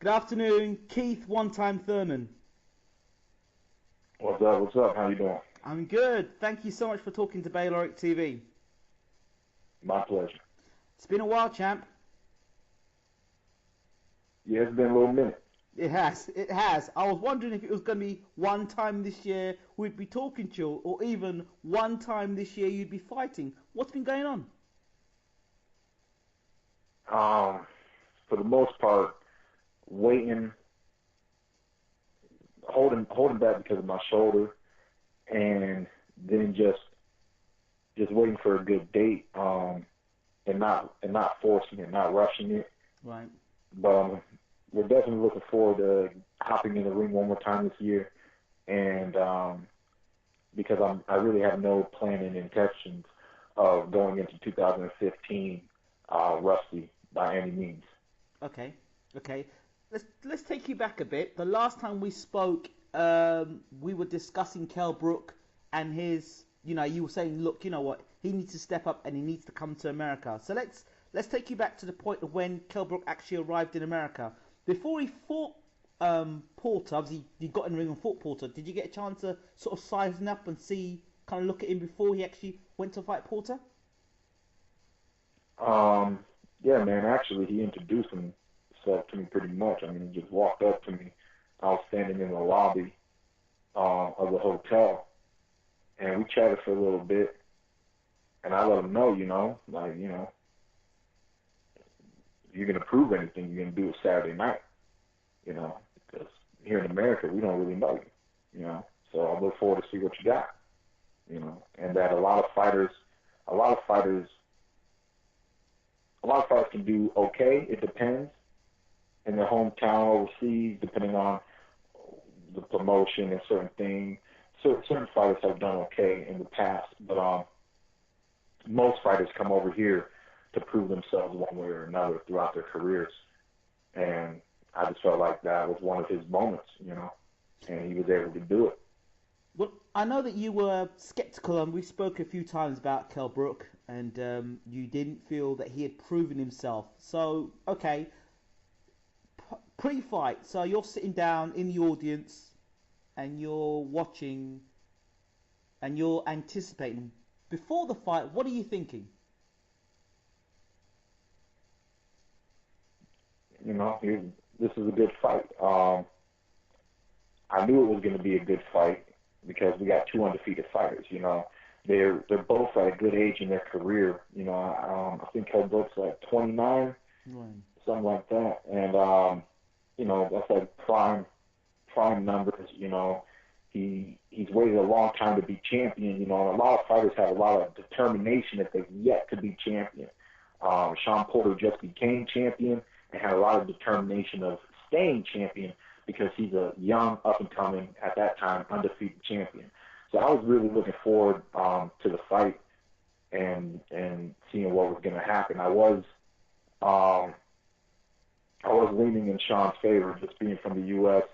Good afternoon, Keith, one-time Thurman. What's up? What's up? How you doing? I'm good. Thank you so much for talking to Bayloric TV. My pleasure. It's been a while, champ. Yeah, it's been a little minute. It has. It has. I was wondering if it was going to be one time this year we'd be talking to you, or even one time this year you'd be fighting. What's been going on? For the most part, waiting, holding back because of my shoulder, and then just waiting for a good date, and not forcing it, not rushing it. Right. But we're definitely looking forward to hopping in the ring one more time this year, and because I really have no plan and intentions of going into 2015 rusty by any means. Okay. Okay. Let's take you back a bit. The last time we spoke, we were discussing Kell Brook and his. You were saying, look, you know what? He needs to step up and he needs to come to America. So let's take you back to the point of when Kell Brook actually arrived in America. Before he fought Porter, obviously he got in the ring and fought Porter. Did you get a chance to sort of size him up and see, kind of look at him before he actually went to fight Porter? Yeah, man. Actually, he introduced himself to me pretty much. I mean, he just walked up to me. I was standing in the lobby of the hotel, and we chatted for a little bit. And I let him know, if you're gonna prove anything, you're gonna do it Saturday night, because here in America we don't really know you. So I look forward to see what you got, and that a lot of fighters can do okay. It depends in their hometown, overseas, depending on the promotion and certain things. Certain fighters have done okay in the past, but most fighters come over here to prove themselves one way or another throughout their careers. And I just felt like that was one of his moments, and he was able to do it. Well, I know that you were skeptical, and we spoke a few times about Kell Brook, and you didn't feel that he had proven himself. So, okay, pre-fight, so you're sitting down in the audience, and you're watching, and you're anticipating. Before the fight, what are you thinking? This is a good fight. I knew it was going to be a good fight because we got two undefeated fighters. They're both at a good age in their career. I think Kell Brook's like 29, Right. something like that, and that's like prime numbers. He's waited a long time to be champion. And a lot of fighters have a lot of determination that they've yet to be champion. Sean Porter just became champion and had a lot of determination of staying champion because he's a young, up-and-coming, at that time, undefeated champion. So I was really looking forward to the fight and seeing what was going to happen. I was leaning in Sean's favor, just being from the U.S.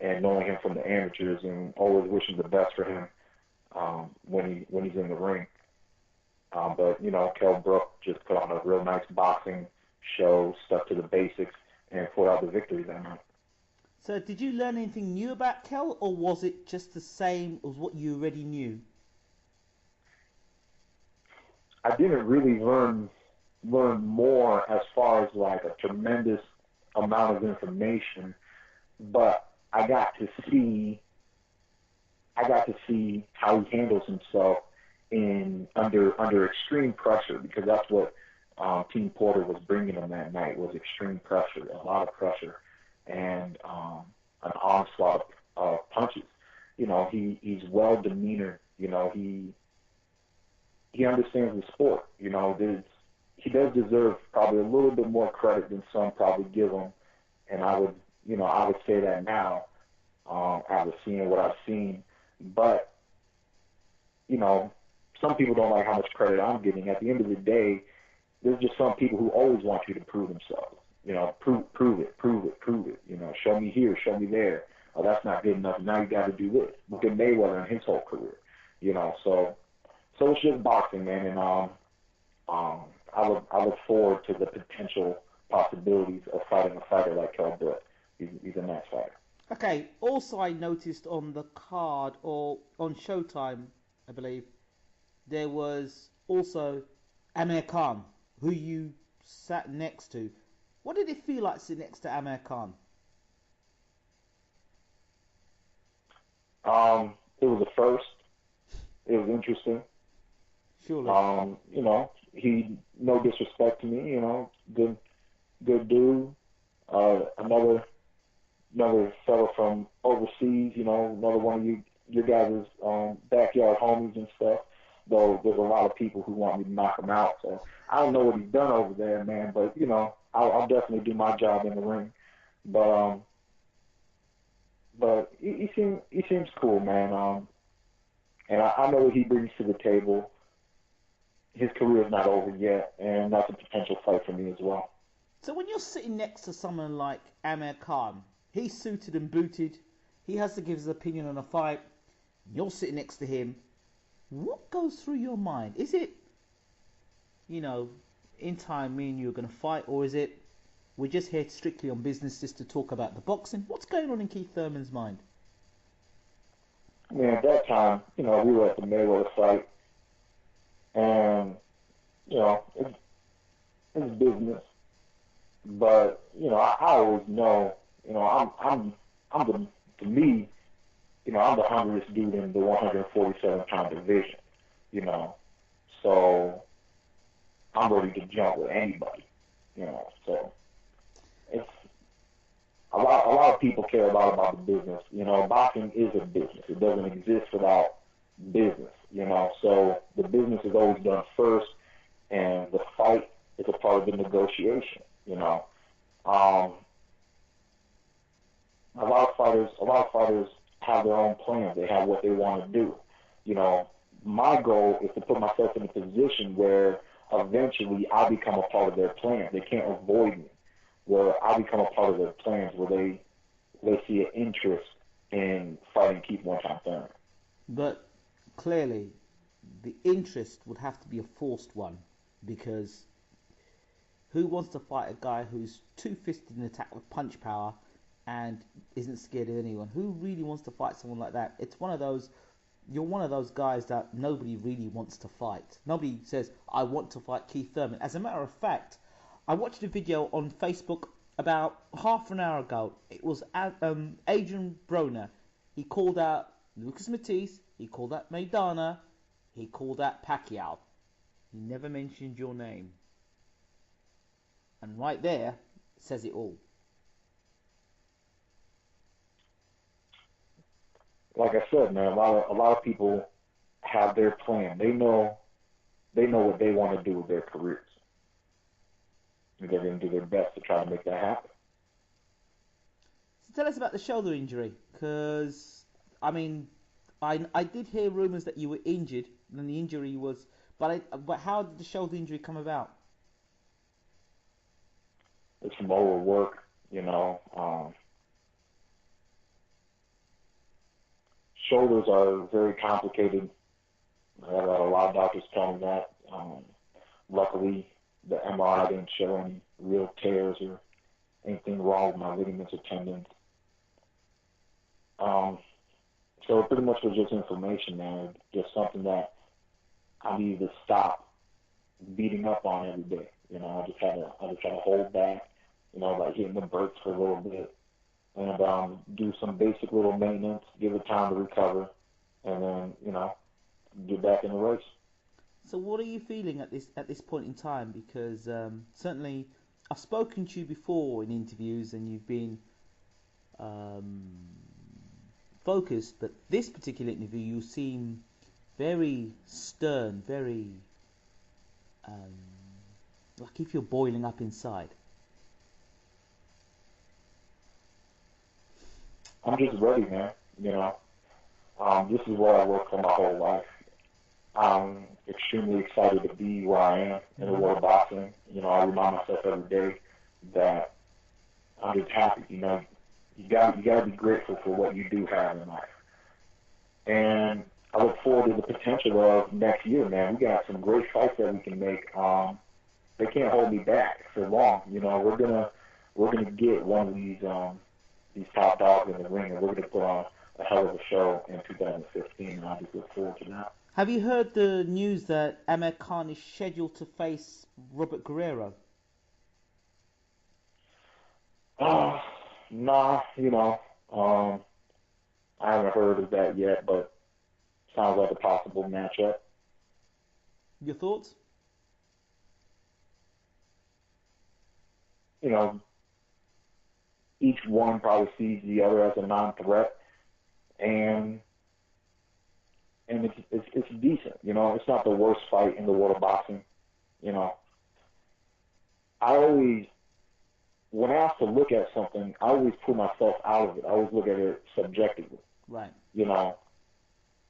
and knowing him from the amateurs, and always wishing the best for him when he's in the ring. But Kell Brook just put on a real nice boxing show, stuck to the basics, and pulled out the victory that night. So, did you learn anything new about Kell, or was it just the same as what you already knew? I didn't really learn more as far as like a tremendous amount of information, but I got to see how he handles himself in under extreme pressure, because that's what Team Porter was bringing him that night, was extreme pressure, a lot of pressure, and an onslaught of punches. He's well demeanored. He understands the sport. He does deserve probably a little bit more credit than some probably give him, and I would say that now, after seeing what I've seen. But some people don't like how much credit I'm getting. At the end of the day, there's just some people who always want you to prove themselves. Prove it. Show me here, show me there. Oh, that's not good enough. Now you got to do this. Look at Mayweather and his whole career. So it's just boxing, man, and I look forward to the potential possibilities of fighting a fighter like Kell Brook. He's Okay. Also, I noticed on the card or on Showtime, I believe, there was also Amir Khan, who you sat next to. What did it feel like sitting next to Amir Khan? It was a first. It was interesting. Surely. He no disrespect to me. Good dude. Another fellow from overseas. Another one of your guys' backyard homies and stuff. Though there's a lot of people who want me to knock him out. So I don't know what he's done over there, man. But I'll definitely do my job in the ring. But he seems cool, man. And I know what he brings to the table. His career is not over yet, and that's a potential fight for me as well. So when you're sitting next to someone like Amir Khan, he's suited and booted. He has to give his opinion on a fight. You're sitting next to him. What goes through your mind? Is it, in time me and you are going to fight, or is it we're just here strictly on business just to talk about the boxing? What's going on in Keith Thurman's mind? I mean, at that time, we were at the Mayweather fight, and it's business. But I always know, I'm the to me, I'm the hungriest dude in the 147-pound division. So I'm ready to jump with anybody. So it's a lot of people care a lot about the business. Boxing is a business. It doesn't exist without business. So the business is always done first, and the fight is a part of the negotiation. A lot of fighters have their own plans. They have what they want to do. My goal is to put myself in a position where eventually I become a part of their plan. They can't avoid me. Where I become a part of their plans, where they see an interest in fighting Keith one-time Thurman. But clearly, the interest would have to be a forced one, because who wants to fight a guy who's two-fisted in attack with punch power and isn't scared of anyone? Who really wants to fight someone like that? It's one of those. You're one of those guys that nobody really wants to fight. Nobody says, I want to fight Keith Thurman. As a matter of fact, I watched a video on Facebook about half an hour ago. It was Adrian Broner. He called out Lucas Matisse. He called out Maidana. He called out Pacquiao. He never mentioned your name. And right there says it all. Like I said, man, a lot of people have their plan. They know what they want to do with their careers. And they're going to do their best to try to make that happen. So tell us about the shoulder injury, because I did hear rumours that you were injured, and the injury was, but how did the shoulder injury come about? It's from overwork, Shoulders are very complicated. I had a lot of doctors tell me that. Luckily, the MRI didn't show any real tears or anything wrong with my ligaments or tendons. So it pretty much was just inflammation, man. Just something that I needed to stop beating up on every day. I just had to hold back, like hitting the brakes for a little bit, and do some basic little maintenance, give it time to recover, and then, get back in the race. So what are you feeling at this point in time? Because certainly I've spoken to you before in interviews, and you've been focused, but this particular interview you seem very stern, very like if you're boiling up inside. I'm just ready, man. This is where I worked for my whole life. I'm extremely excited to be where I am in the world of boxing. I remind myself every day that I'm just happy. You got to be grateful for what you do have in life. And I look forward to the potential of next year, man. We got some great fights that we can make. They can't hold me back for long. We're gonna get one of these these top dogs in the ring, and we're going to put on a hell of a show in 2015, and I just look forward to that. Have you heard the news that Amir Khan is scheduled to face Robert Guerrero? Nah, I haven't heard of that yet, but sounds like a possible matchup. Your thoughts? Each one probably sees the other as a non-threat, and it's decent. It's not the worst fight in the world of boxing. I always, when I have to look at something, I always pull myself out of it. I always look at it subjectively. Right.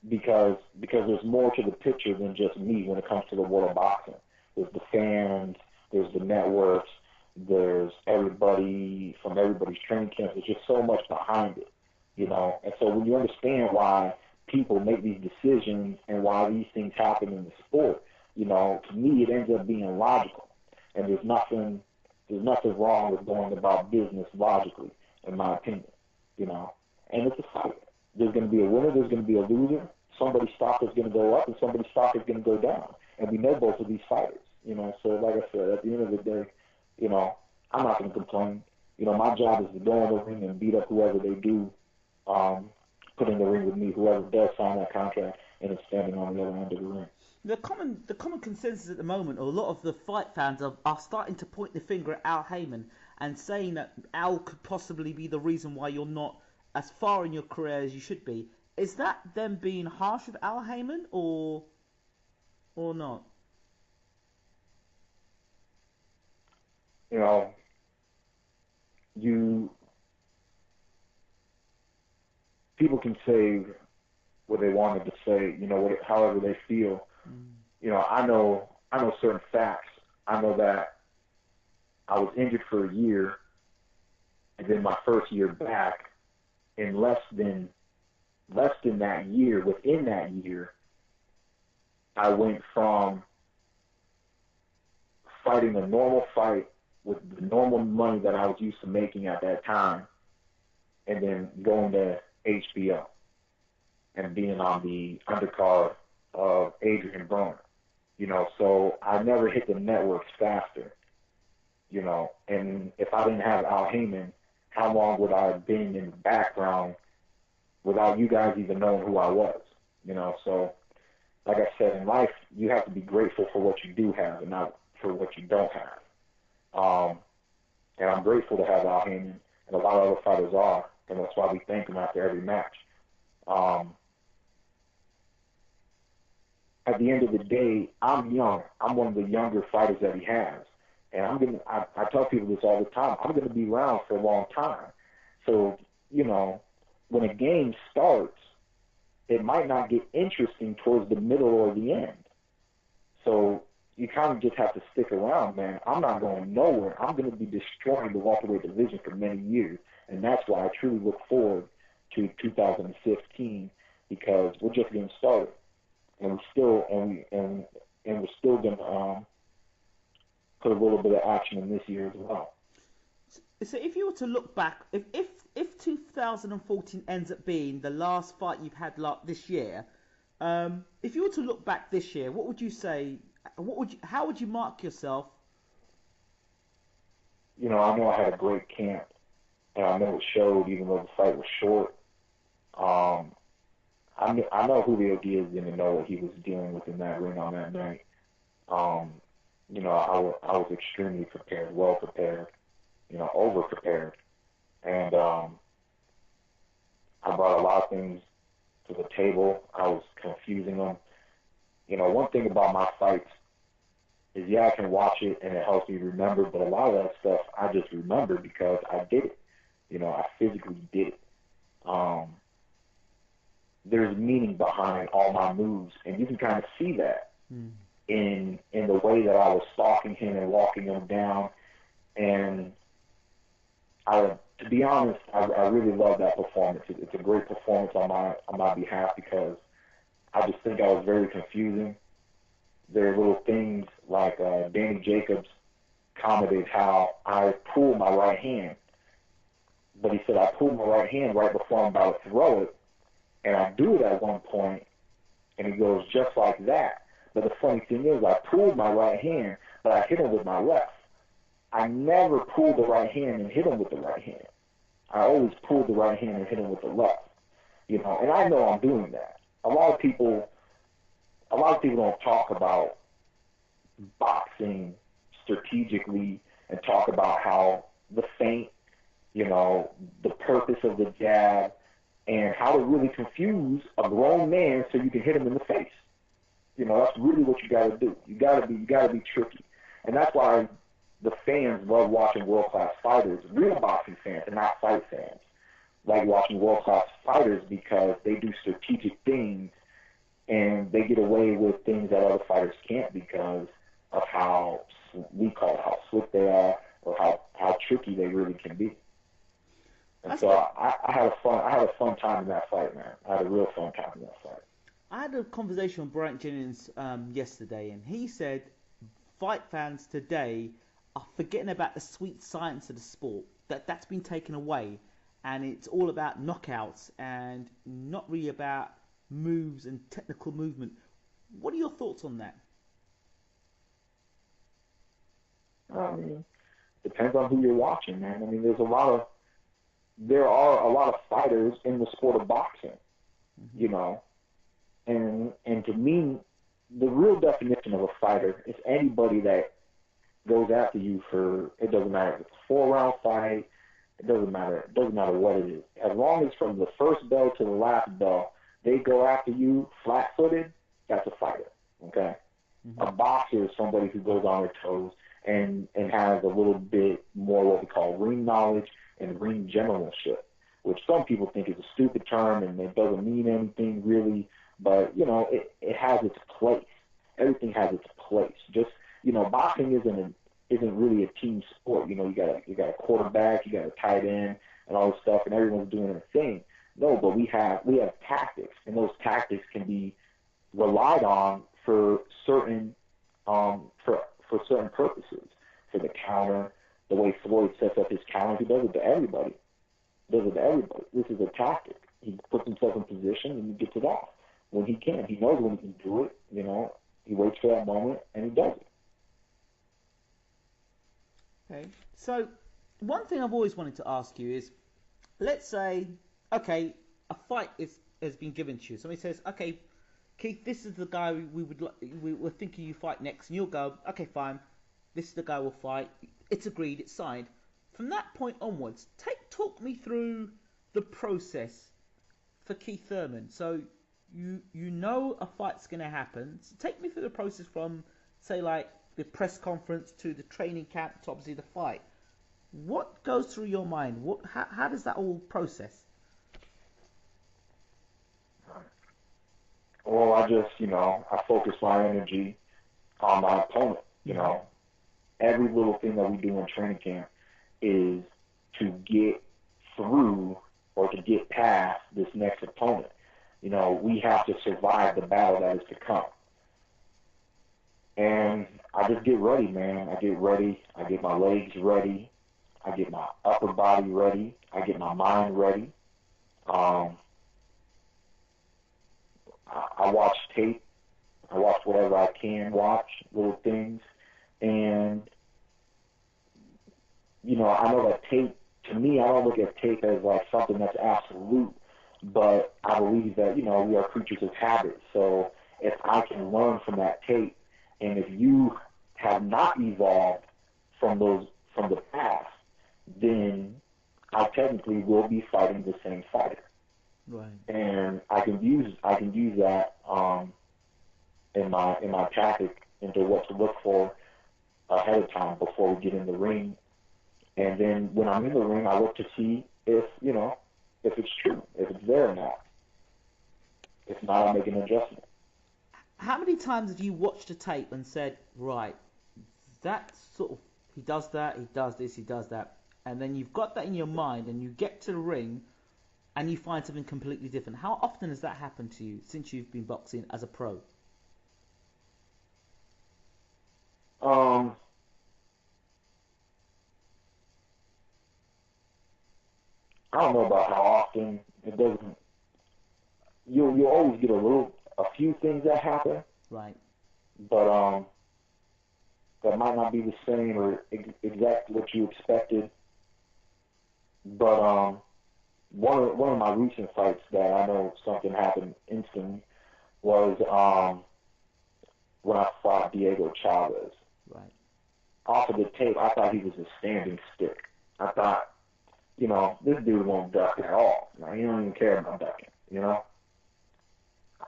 Because there's more to the picture than just me when it comes to the world of boxing. There's the fans, there's the networks, there's everybody from everybody's training camps. There's just so much behind it, And so when you understand why people make these decisions and why these things happen in the sport, to me it ends up being logical. And there's nothing wrong with going about business logically, in my opinion, And it's a fight. There's going to be a winner, there's going to be a loser. Somebody's stock is going to go up and somebody's stock is going to go down. And we know both of these fighters, So like I said, at the end of the day, I'm not going to complain. My job is to go in the ring and beat up whoever they do put in the ring with me, whoever does sign that contract and is standing on the other end of the ring. The common consensus at the moment, or a lot of the fight fans are starting to point the finger at Al Haymon and saying that Al could possibly be the reason why you're not as far in your career as you should be. Is that them being harsh with Al Haymon or not? People can say what they wanted to say, however they feel. I know certain facts. I know that I was injured for a year, and then my first year back, in less than that year, within that year, I went from fighting a normal fight with the normal money that I was used to making at that time, and then going to HBO and being on the undercard of Adrian Broner. So I never hit the networks faster, and if I didn't have Al Haymon, how long would I have been in the background without you guys even knowing who I was, So like I said, in life, you have to be grateful for what you do have and not for what you don't have. And I'm grateful to have Al Haymon, and a lot of other fighters are, and that's why we thank him after every match. At the end of the day, I'm young. I'm one of the younger fighters that he has. And I tell people this all the time, I'm going to be around for a long time. So, when a game starts, it might not get interesting towards the middle or the end. So you kind of just have to stick around, man. I'm not going nowhere. I'm going to be destroying the welterweight division for many years. And that's why I truly look forward to 2015, because we're just getting started. And we're still going to put a little bit of action in this year as well. So if you were to look back, if 2014 ends up being the last fight you've had this year, if you were to look back this year, what would you say? How would you mark yourself? I know I had a great camp, and I know it showed, even though the fight was short. I know Julio Diaz didn't know what he was dealing with in that ring on that night. I was extremely prepared, well prepared, over prepared, and I brought a lot of things to the table. I was confusing them. One thing about my fights is, I can watch it and it helps me remember, but a lot of that stuff I just remember because I did it. I physically did it. There's meaning behind all my moves, and you can kind of see that in the way that I was stalking him and walking him down. And to be honest, I really love that performance. It's a great performance on my behalf, because I just think I was very confusing. There are little things like Danny Jacobs commented how I pulled my right hand, But he said I pulled my right hand right before I'm about to throw it, and I do it at one point, and he goes, just like that. But the funny thing is, I pulled my right hand, but I hit him with my left. I never pulled the right hand and hit him with the right hand. I always pulled the right hand and hit him with the left. You know, and I know I'm doing that. A lot of people don't talk about boxing strategically and talk about how the feint, you know, the purpose of the jab, and how to really confuse a grown man so you can hit him in the face. You know, that's really what you got to do. You got to be tricky, and that's why the fans love watching world-class fighters. Real boxing fans, and not fight fans, like watching world-class fighters because they do strategic things and they get away with things that other fighters can't because of how we call it how slick they are or how tricky they really can be. And so I had a fun time in that fight, man. I had a real fun time in that fight. I had a conversation with Brian Jennings yesterday, and he said fight fans today are forgetting about the sweet science of the sport. That's been taken away, and it's all about knockouts and not really about moves and technical movement. What are your thoughts on that? I mean, depends on who you're watching, man. I mean, there are a lot of fighters in the sport of boxing, you know, and to me, the real definition of a fighter is anybody that goes after you for, it doesn't matter if it's a 4-round fight, it doesn't matter what it is. As long as from the first bell to the last bell, they go after you flat-footed, that's a fighter, okay? A boxer is somebody who goes on their toes and has a little bit more what we call ring knowledge and ring generalship, which some people think is a stupid term and it doesn't mean anything really, but, you know, it has its place. Everything has its place. Just, you know, boxing isn't really a team sport. You know, you got a quarterback, you got a tight end, and all this stuff, and everyone's doing their thing. No, but we have tactics, and those tactics can be relied on for certain for certain purposes. For the counter, the way Floyd sets up his counter, he does it to everybody. This is a tactic. He puts himself in position and he gets it off when he can. He knows when he can do it. You know, he waits for that moment and he does it. Okay. So one thing I've always wanted to ask you is, let's say, okay, a fight has been given to you. Somebody says, okay, Keith, this is the guy we were thinking you fight next, and you'll go, okay, fine, this is the guy we'll fight. It's agreed, it's signed. From that point onwards, talk me through the process for Keith Thurman. So you know a fight's going to happen. So take me through the process from, say, like the press conference to the training camp to obviously the fight. What goes through your mind? How does that all process? Well, I focus my energy on my opponent. You know, every little thing that we do in training camp is to get through or to get past this next opponent. You know, we have to survive the battle that is to come. And I just get ready, man. I get ready. I get my legs ready. I get my upper body ready. I get my mind ready. I watch tape. I watch whatever I can watch, little things. And, you know, I know that tape, to me, I don't look at tape as like something that's absolute, but I believe that, you know, we are creatures of habit. So if I can learn from that tape, and if you have not evolved from the past, then I technically will be fighting the same fighter. Right. And I can use that in my tactic into what to look for ahead of time before we get in the ring. And then when I'm in the ring, I look to see if it's true, if it's there or not. If not, I make an adjustment. How many times have you watched a tape and said, right, that's sort of, he does that, he does this, he does that, and then you've got that in your mind and you get to the ring and you find something completely different? How often has that happened to you since you've been boxing as a pro? I don't know about how often. It doesn't. You'll always get a few things that happen, Right. but that might not be the same or exactly what you expected. But one of my recent fights that I know something happened instantly was when I fought Diego Chavez. Right. Off of the tape, I thought he was a standing stick. I thought, this dude won't duck at all. He don't even care about ducking,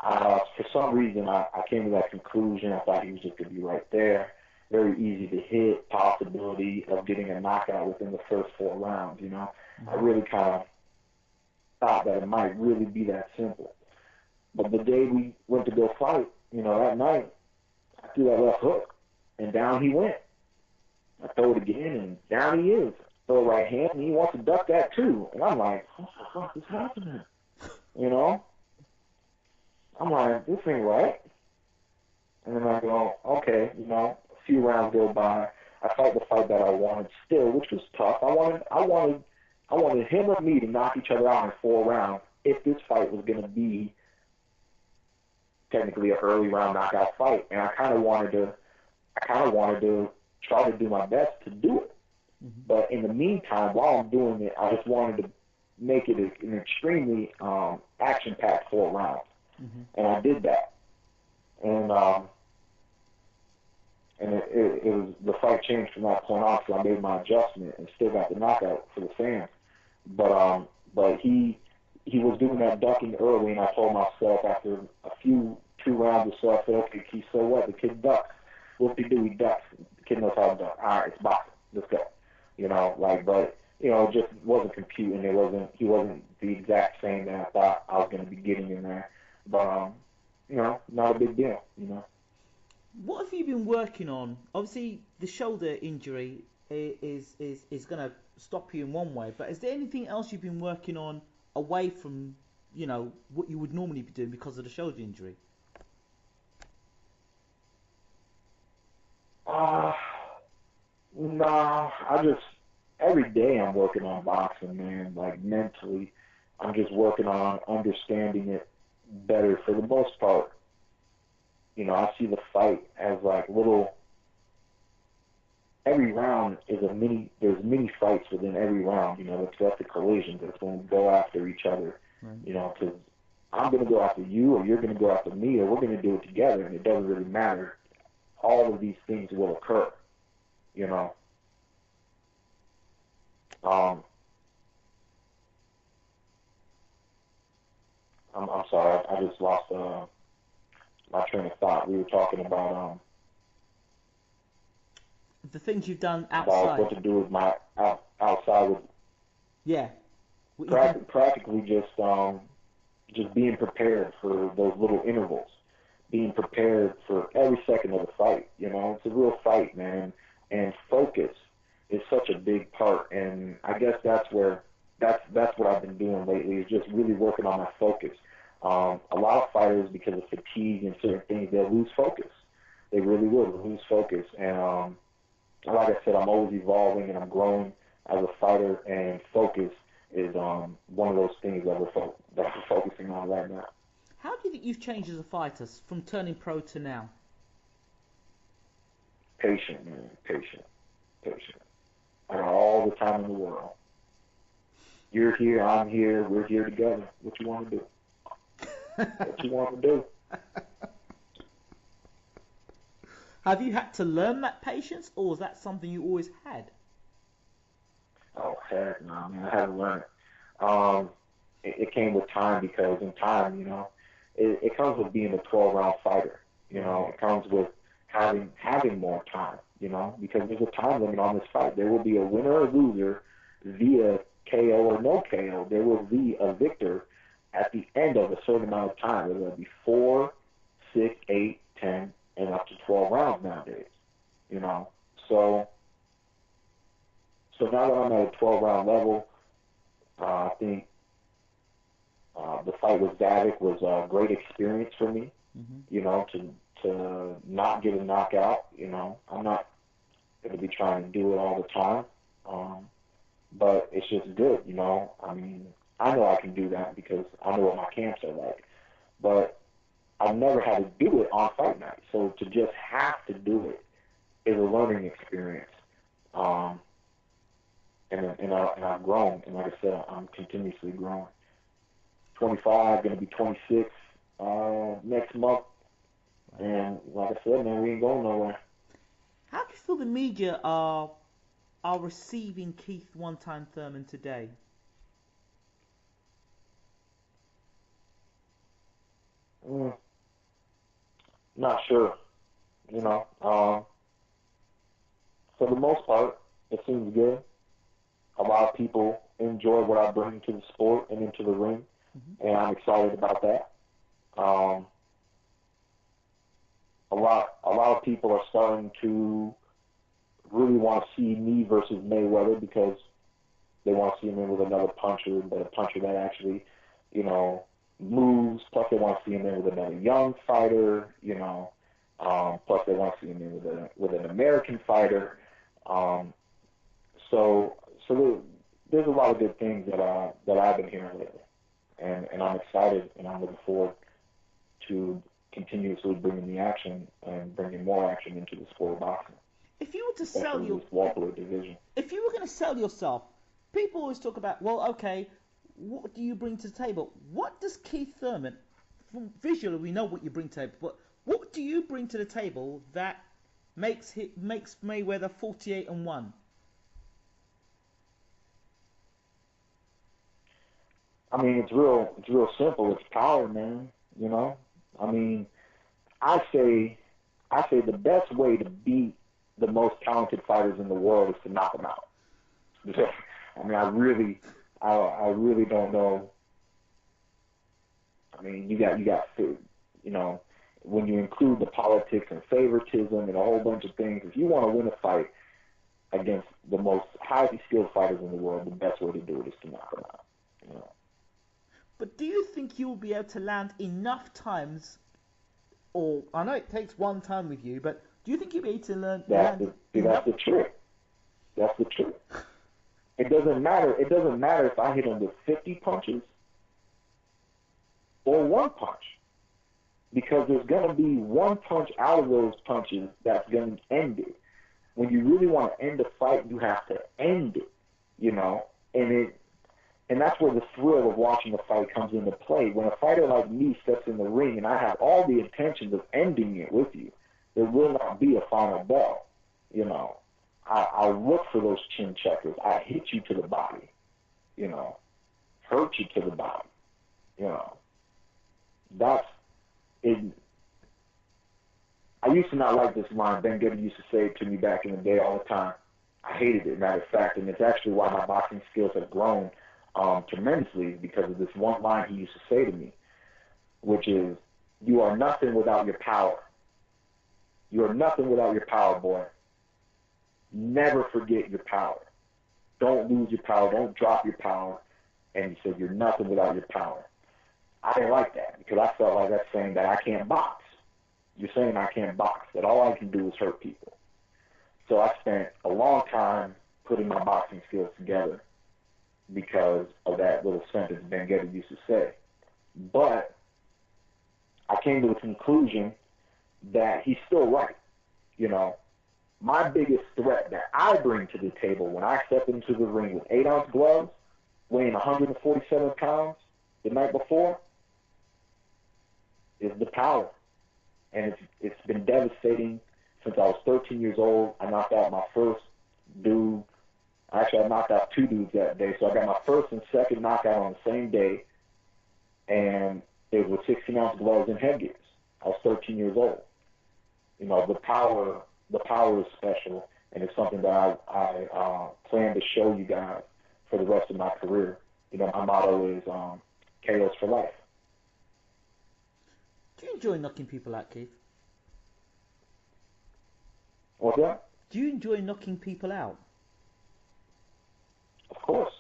For some reason, I came to that conclusion. I thought he was just going to be right there. Very easy to hit, possibility of getting a knockout within the first 4 rounds, I really kind of thought that it might really be that simple. But the day we went to go fight, that night, I threw that left hook, and down he went. I throw it again, and down he is. Throw a right hand, and he wants to duck that too. And I'm like, what the fuck is happening? I'm like, this ain't right. And then I go, okay, a few rounds go by. I fight the fight that I wanted still, which was tough. I wanted him or me to knock each other out in 4 rounds if this fight was going to be technically an early round knockout fight. And I kind of wanted to try to do my best to do it. Mm-hmm. But in the meantime, while I'm doing it, I just wanted to make it an extremely action-packed 4 rounds. Mm-hmm. And I did that. And it was, the fight changed from that point on, so I made my adjustment and still got the knockout for the fans. But he was doing that ducking early, and I told myself after a few 2 rounds or so, I said, okay, Keith, so what? The kid ducks. Whoop-de-doo, he ducks. The kid knows how to duck. All right, it's boxing. Let's go. But it just wasn't computing. He wasn't the exact same that I thought I was going to be getting in there. But, not a big deal, What have you been working on? Obviously, the shoulder injury is going to stop you in one way, but is there anything else you've been working on away from, what you would normally be doing because of the shoulder injury? No, every day I'm working on boxing, man. Like, mentally, I'm just working on understanding it better for the most part. I see the fight as like every round is there's mini fights within every round, that's the collisions. That's when we go after each other, Right. Because I'm going to go after you or you're going to go after me or we're going to do it together, and it doesn't really matter. All of these things will occur, I'm sorry, I just lost my train of thought. We were talking about The things you've done about outside. what to do with my outside with Yeah. practically just being prepared for those little intervals, being prepared for every second of the fight. It's a real fight, man, and focus is such a big part. And I guess that's what I've been doing lately, is just really working on my focus. A lot of fighters, because of fatigue and certain things, they'll lose focus. They really will lose focus. And like I said, I'm always evolving and I'm growing as a fighter, and focus is one of those things that we're focusing on right now. How do you think you've changed as a fighter from turning pro to now? Patient, man, patient. I got all the time in the world. You're here, I'm here, we're here together. What you want to do? What you want to do? Have you had to learn that patience, or was that something you always had? Oh, heck no, man. I had to learn it. It came with time, because in time, it comes with being a 12-round fighter. It comes with having more time, because there's a time limit on this fight. There will be a winner or loser via KO or no KO. There will be a victor at the end of a certain amount of time. Whether it be 4, 6, 8, 10, and up to 12 rounds nowadays. So now that I'm at a 12-round level, I think the fight with Davik was a great experience for me. Mm-hmm. To not get a knockout. I'm not going to be trying to do it all the time. but it's just good, you know. I mean, I know I can do that because I know what my camps are like, but I've never had to do it on fight night. So to just have to do it is a learning experience. Um, and I've grown, and like I said, I'm continuously growing. 25, going to be 26 next month, and like I said, man, we ain't going nowhere. How do you feel the media are receiving Keith One Time Thurman today? Mm, not sure, you know. For the most part, it seems good. A lot of people enjoy what I bring to the sport and into the ring, Mm-hmm. and I'm excited about that. Um, a lot of people are starting to really want to see me versus Mayweather because they want to see him in with another puncher, but a puncher that actually, you know, moves. Plus, they want to see him in with another young fighter. You know, plus they want to see him in with an American fighter. Um, so there's a lot of good things that I've been hearing lately, and I'm excited, and I'm looking forward to continuously bringing the action and bringing more action into the sport of boxing, If you were to sell especially your, this welterweight division. if you were going to sell yourself, people always talk about, well, okay, what do you bring to the table? What does Keith Thurman, from visually we know what you bring to the table, but what do you bring to the table that makes Mayweather 48-1? I mean, it's real simple. It's power, man. You know, I mean, I say, I say the best way to beat the most talented fighters in the world is to knock them out. I mean, I really don't know. I mean, you got, you know, when you include the politics and favoritism and a whole bunch of things, if you want to win a fight against the most highly skilled fighters in the world, the best way to do it is to knock them out. You know, But do you think you will be able to land enough times, or I know it takes one time with you, but do you think you'll be able to land that's enough? the trick. That's the trick. It doesn't matter. It doesn't matter if I hit him with 50 punches or one punch, because there's going to be one punch out of those punches that's going to end it. When you really want to end a fight, you have to end it, you know, and that's where the thrill of watching a fight comes into play. When a fighter like me steps in the ring and I have all the intentions of ending it with you, there will not be a final bell, you know. I look for those chin checkers. I hit you to the body, you know, hurt you to the body, you know. That's it. I used to not like this line. Ben Gibbons used to say it to me back in the day all the time. I hated it, matter of fact, and it's actually why my boxing skills have grown tremendously, because of this one line he used to say to me, which is, "You are nothing without your power. You are nothing without your power, boy. Never forget your power. Don't lose your power. Don't drop your power." And he said, "You're nothing without your power." I didn't like that, because I felt like that's saying that I can't box. You're saying I can't box, that all I can do is hurt people. So I spent a long time putting my boxing skills together because of that little sentence Ben Getty used to say. But I came to the conclusion that he's still right. You know, my biggest threat that I bring to the table when I step into the ring with 8-ounce gloves, weighing 147 pounds the night before, is the power. And it's been devastating since I was 13 years old. I knocked out my first dude. Actually, I knocked out two dudes that day. So I got my first and second knockout on the same day, and it was 16-ounce gloves and headgears. I was 13 years old. You know, the power is special, and it's something that I plan to show you guys for the rest of my career. You know, my motto is KOs for life. Do you enjoy knocking people out, Keith? What's that? Do you enjoy knocking people out? Of course,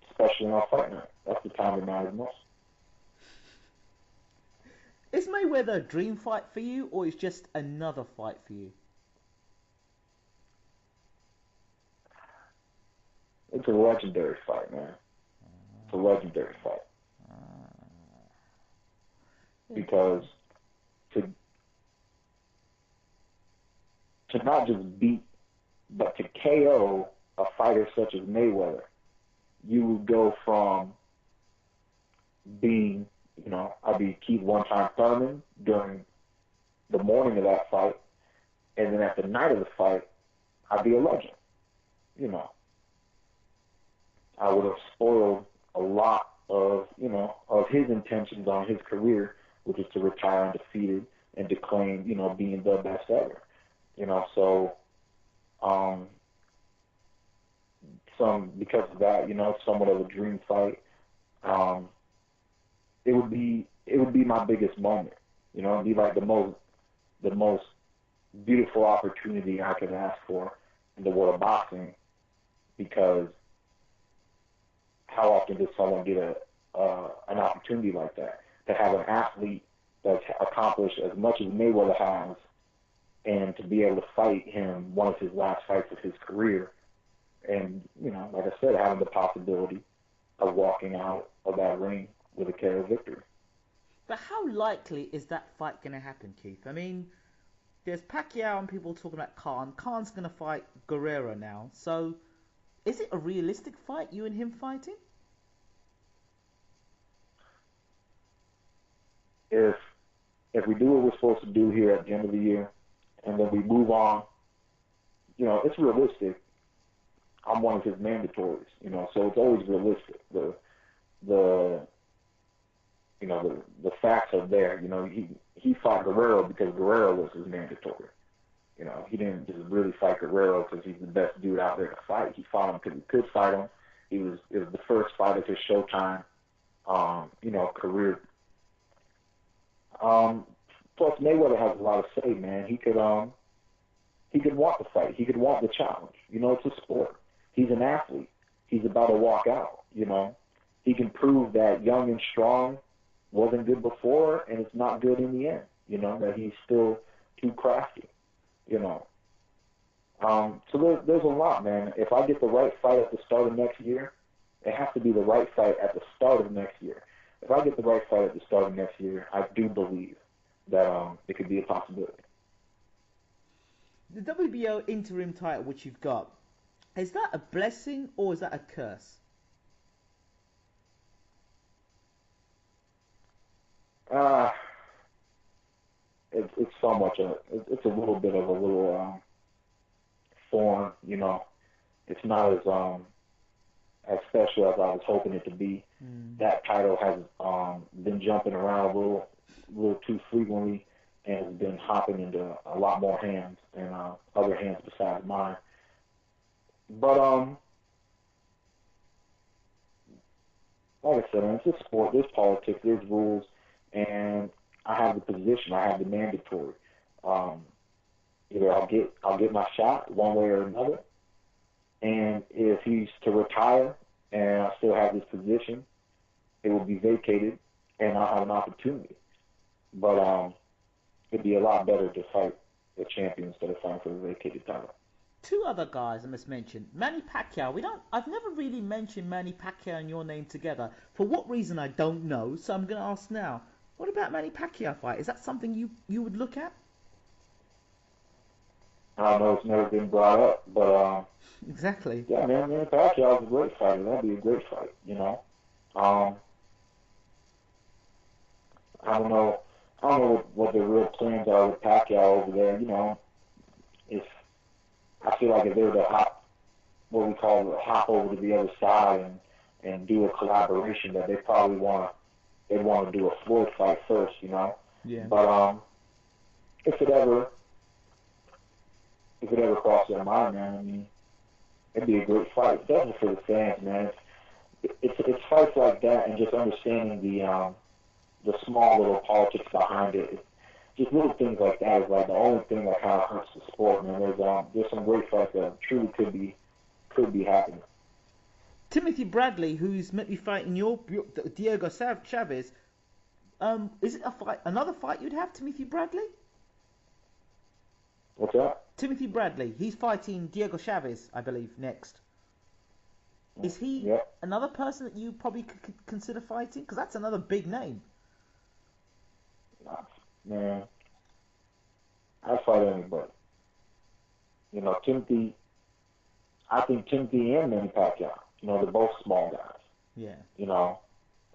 especially on fight night. That's the time that matters most. Is Mayweather a dream fight for you, or is just another fight for you? It's a legendary fight, man. It's a legendary fight because Interesting. to not just beat, but to KO a fighter such as Mayweather, you would go from being, I'd be Keith one-time Thurman during the morning of that fight, and then at the night of the fight, I'd be a legend. You know, I would have spoiled a lot of, of his intentions on his career, which is to retire undefeated and to claim, being the best ever. So because of that, somewhat of a dream fight. It would be my biggest moment. It'd be like the most beautiful opportunity I could ask for in the world of boxing, because how often does someone get an opportunity like that, to have an athlete that's accomplished as much as Mayweather has, and to be able to fight him one of his last fights of his career, and like I said, having the possibility of walking out of that ring with a KO victory. But how likely is that fight going to happen, Keith? I mean, there's Pacquiao and people talking about Khan. Khan's going to fight Guerrero now. So, is it a realistic fight, you and him fighting? If we do what we're supposed to do here at the end of the year, and then we move on, it's realistic. I'm one of his mandatories, so it's always realistic. The the facts are there. He fought Guerrero because Guerrero was his mandatory. He didn't just really fight Guerrero because he's the best dude out there to fight. He fought him because he could fight him. It was the first fight of his Showtime, career. Plus Mayweather has a lot to say, man. He could want the fight. He could want the challenge. It's a sport. He's an athlete. He's about to walk out. He can prove that young and strong wasn't good before, and it's not good in the end. That he's still too crafty. So there's a lot, man. If I get the right fight at the start of next year, it has to be the right fight at the start of next year. If I get the right fight at the start of next year, I do believe that it could be a possibility. The WBO interim title which you've got, is that a blessing or is that a curse? It's so much it's a little bit of a little thorn. It's not as special as I was hoping it to be. That title has been jumping around a little too frequently, and has been hopping into a lot more hands and other hands besides mine. But like I said, man, it's a sport. There's politics. There's rules, and I have the position. I have the mandatory. Either I'll get my shot one way or another, and if he's to retire and I still have this position, it will be vacated, and I'll have an opportunity. But it'd be a lot better to fight the champion instead of fighting for the vacated title. Two other guys I must mention. Manny Pacquiao. I've never really mentioned Manny Pacquiao and your name together. For what reason I don't know, so I'm going to ask now. What about Manny Pacquiao fight? Is that something you would look at? I don't know, it's never been brought up, but Exactly. yeah, man, Pacquiao's a great fighter. That'd be a great fight. I don't know. I don't know what the real plans are with Pacquiao over there. If I feel like if they were to what we call hop over to the other side and do a collaboration, that they probably they'd want to do a Floyd fight first. Yeah. But if it ever crosses their mind, man, I mean, it'd be a great fight, definitely for the fans, man. It's fights like that, and just understanding the small little politics behind it. Just little things like that is like the only thing that kind of hurts the sport, man. There's some great fights that truly could be happening. Timothy Bradley, who's meant to be fighting your Diego Chavez, is it another fight you'd have, Timothy Bradley? What's that? Timothy Bradley, he's fighting Diego Chavez, I believe, next. Is he Yep. another person that you probably could consider fighting? Because that's another big name. Man, I fight anybody. You know, Timothy. I think Timothy and Manny Pacquiao. You know, they're both small guys. Yeah. You know,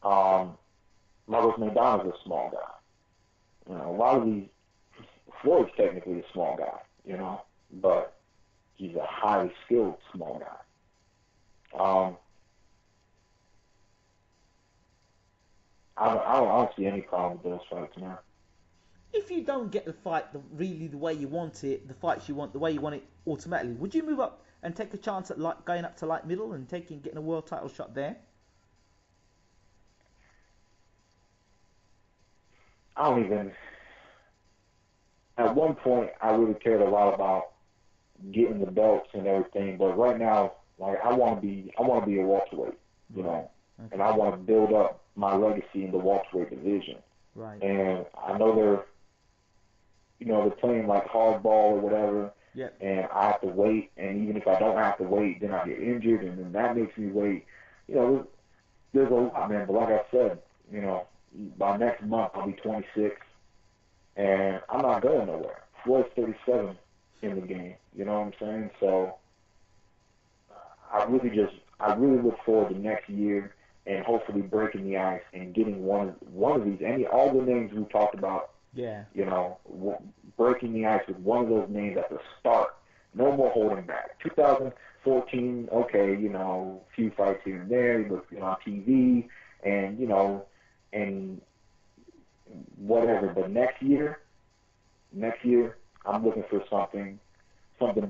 Marcos Maidana's a small guy. You know, a lot of these. Floyd's technically a small guy. You know, but he's a highly skilled small guy. I don't see any problem with those fights, man. If you don't get the fight really the way you want it, the fights you want, the way you want it automatically, would you move up and take a chance at going up to light middle and getting a world title shot there? I don't even. At one point, I really cared a lot about getting the belts and everything, but right now, like I want to be a welterweight, you know, Okay. and I want to build up my legacy in the welterweight division. Right. And I know they're playing like hardball or whatever. Yep. And I have to wait, and even if I don't have to wait, then I get injured, and then that makes me wait. You know, there's a lot, man. But like I said, you know, by next month I'll be 26, and I'm not going nowhere. Floyd's 37 in the game. You know what I'm saying? So I really look forward to next year and hopefully breaking the ice and getting one of these, all the names we talked about. Yeah. You know, breaking the ice with one of those names at the start. No more holding back. 2014, okay, you know, a few fights here and there, you look on TV, and, you know, and whatever. But next year, I'm looking for something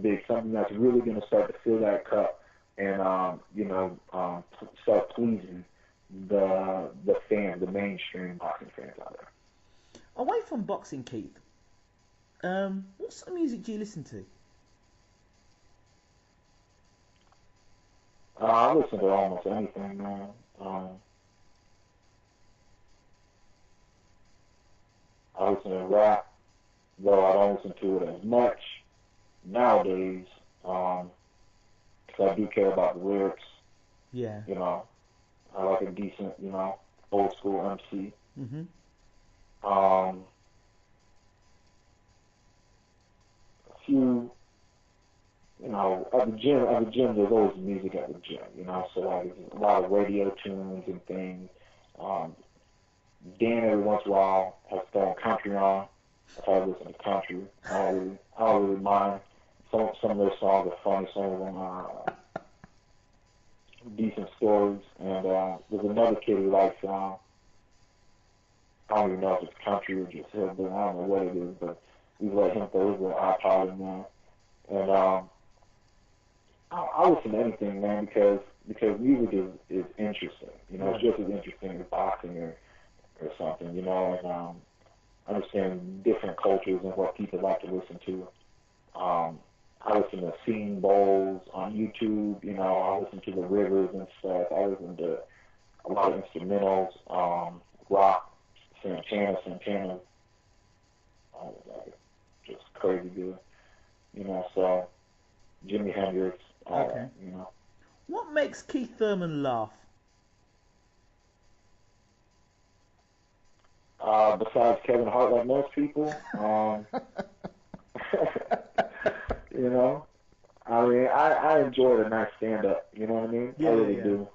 big, something that's really going to start to fill that cup and, start pleasing the fans, the mainstream boxing fans out there. Away from boxing, Keith, what sort of music do you listen to? I listen to almost anything, man. I listen to rap, though I don't listen to it as much nowadays, because I do care about the lyrics. Yeah. You know, I like a decent, you know, old school MC. Mm-hmm. A few, you know, at the gym, there's always music at the gym, you know, so like there's a lot of radio tunes and things. Dan every once in a while has thrown country on. If I listen to country, I don't really mind. Some of their songs are funny, some of them are decent stories. And there's another kid who likes, I don't even know if it's country or just hillbilly, I don't know what it is, but we let him throw his little iPod in there. And I listen to anything, man, because music is interesting. You know, it's just as interesting as boxing or something, you know, and understanding different cultures and what people like to listen to. I listen to Scene Bowls on YouTube, you know, I listen to The Rivers and stuff. I listen to a lot of instrumentals, rock, Santana, just crazy good, you know, so Jimi Hendrix, all that, you know. What makes Keith Thurman laugh? Besides Kevin Hart, like most people, you know, I mean, I enjoy a nice stand-up, you know what I mean? Yeah, I really yeah. do.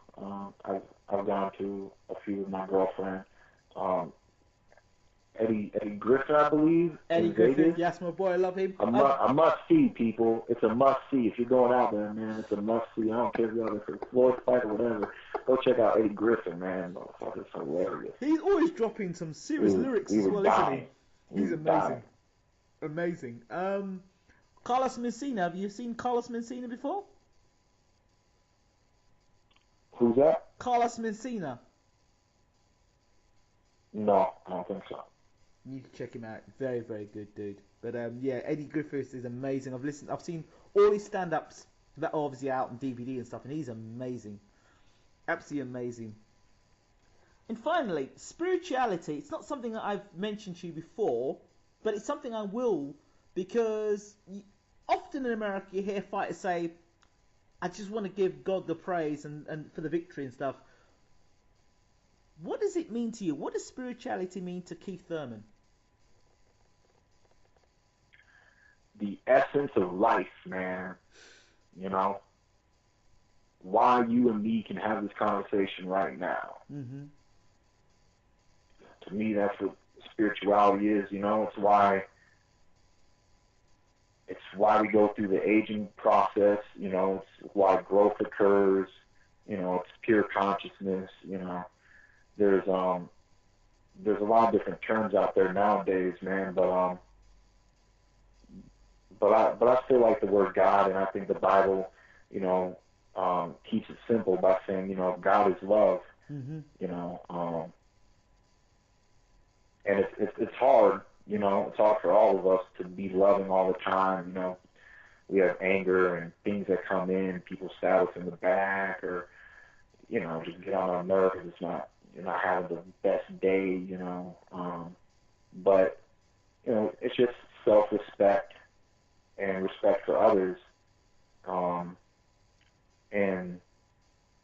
I've gone to a few with my girlfriend. Eddie Griffin, I believe. Eddie Griffin, yes, my boy, I love him. A must see, people. It's a must see. If you're going out there, man, it's a must see. I don't care if it's a Floyd fight or whatever. Go check out Eddie Griffin, man. Motherfucker's hilarious. He's always dropping some serious lyrics as well, isn't he? He's amazing. Dying. Amazing. Carlos Mencina, have you seen Carlos Mencina before? Who's that? Carlos Mencina. No, I don't think so. You need to check him out. Very, very good dude. But yeah, Eddie Griffiths is amazing. I've seen all his stand-ups that are obviously out on DVD and stuff, and he's amazing. Absolutely amazing. And finally, spirituality. It's not something that I've mentioned to you before, but it's something I will, because often in America you hear fighters say, I just want to give God the praise and for the victory and stuff. What does it mean to you? What does spirituality mean to Keith Thurman? The essence of life, man. You know, why you and me can have this conversation right now. Mm-hmm. To me, that's what spirituality is. You know, it's why we go through the aging process. You know, it's why growth occurs. You know, it's pure consciousness. You know, there's a lot of different terms out there nowadays, man. But I feel like the word God, and I think the Bible, you know, keeps it simple by saying, you know, God is love. Mm-hmm. You know, and it's hard. You know, it's hard for all of us to be loving all the time. You know, we have anger and things that come in, people stab us in the back, or you know, just get on our nerves because you're not having the best day. You know, but you know, it's just self-respect and respect for others, and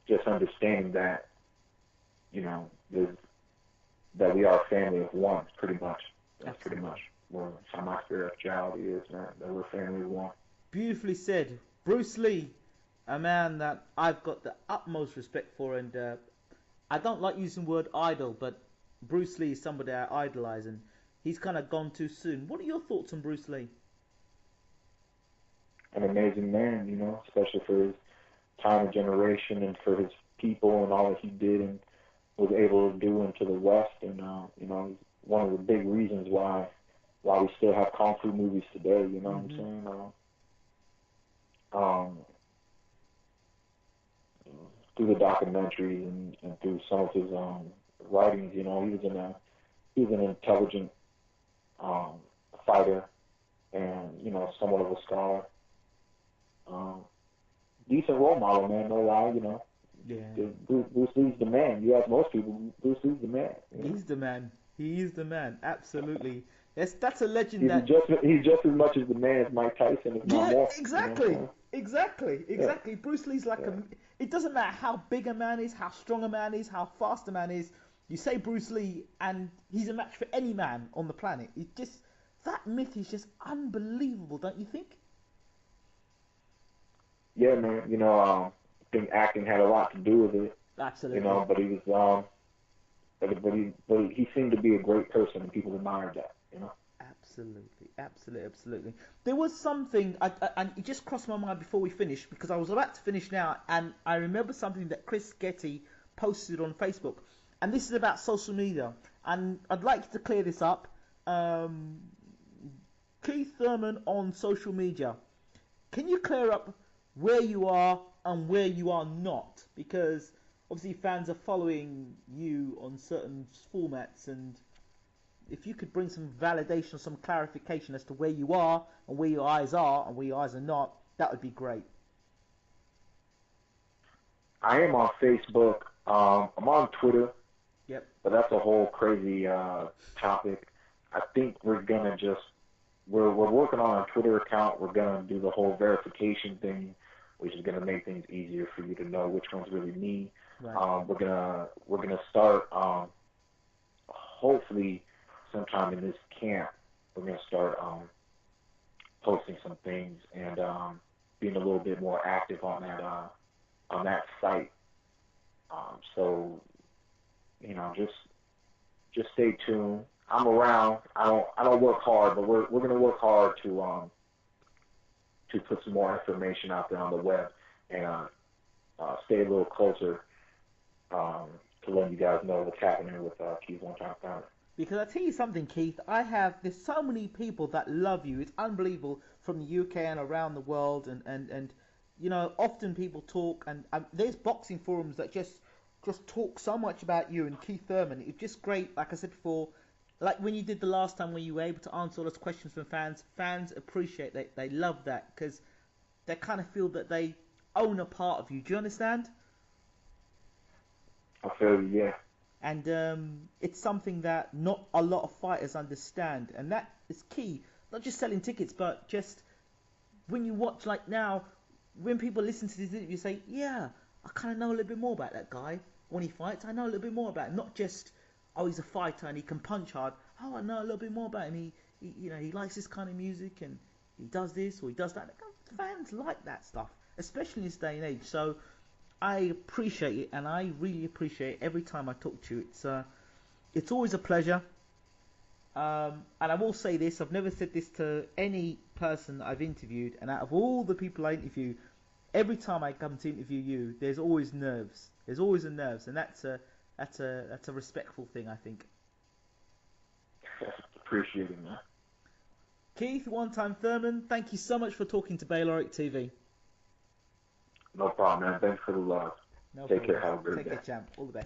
just understanding that, you know, that we are a family of one, pretty much. That's pretty much how my spirituality is, man, that we're a family of one. Beautifully said. Bruce Lee, a man that I've got the utmost respect for, and I don't like using the word idol, but Bruce Lee is somebody I idolize, and he's kind of gone too soon. What are your thoughts on Bruce Lee? An amazing man, you know, especially for his time and generation and for his people and all that he did and was able to do into the West. And, you know, one of the big reasons why we still have Kung Fu movies today, you know what I'm saying? Through the documentaries and through some of his writings, you know, he was an intelligent fighter and, you know, somewhat of a scholar. Decent role model, man, no lie, you know. Yeah. Bruce Lee's the man. You ask most people, Bruce Lee's the man. You know? He's the man. He is the man. Absolutely. That's a legend. He's just as much as the man as Mike Tyson, if not more. Exactly. You know? Exactly. Yeah. Bruce Lee's like it doesn't matter how big a man is, how strong a man is, how fast a man is. You say Bruce Lee, and he's a match for any man on the planet. That myth is just unbelievable, don't you think? Yeah, man. You know, I think acting had a lot to do with it. Absolutely. You know, but he was, but he seemed to be a great person, and people admired that. You know. Absolutely. There was something, and it just crossed my mind before we finished, because I was about to finish now, and I remember something that Chris Getty posted on Facebook, and this is about social media, and I'd like you to clear this up. Keith Thurman on social media. Can you clear up where you are and where you are not? Because obviously fans are following you on certain formats, and if you could bring some validation, some clarification as to where you are and where your eyes are and where your eyes are not, that would be great. I am on Facebook. I'm on Twitter. Yep. But that's a whole crazy topic. I think we're working on our Twitter account. We're gonna do the whole verification thing, which is gonna make things easier for you to know which one's really me. Right. We're gonna start hopefully sometime in this camp. We're gonna start posting some things and being a little bit more active on that site. So you know, just stay tuned. I'm around. I don't work hard, but we're gonna work hard to put some more information out there on the web and stay a little closer to letting you guys know what's happening with Keith One Time Thurman. Because I tell you something, Keith, there's so many people that love you. It's unbelievable, from the UK and around the world, and you know, often people talk, and there's boxing forums that just talk so much about you and Keith Thurman. It's just great, like I said before, like when you did the last time when you were able to answer all those questions from fans appreciate that, they love that, because they kind of feel that they own a part of you. Do you understand? I feel you, yeah. And it's something that not a lot of fighters understand, and that is key. Not just selling tickets, but just when you watch, like now, when people listen to this interview, say, yeah, I kind of know a little bit more about that guy. When he fights, I know a little bit more about him. Not just, oh, he's a fighter and he can punch hard. Oh, I know a little bit more about him. He likes this kind of music and he does this or he does that. Fans like that stuff, especially in this day and age. So I appreciate it, and I really appreciate it every time I talk to you. It's always a pleasure. And I will say this, I've never said this to any person that I've interviewed, and out of all the people I interview, every time I come to interview you, there's always nerves. There's always a nerves, and that's a respectful thing, I think. Appreciating that. Keith, one time Thurman, thank you so much for talking to Bayloric TV. No problem, man. Thanks for the love. No Take problem. care. Have a good day. Take care, champ. All the best.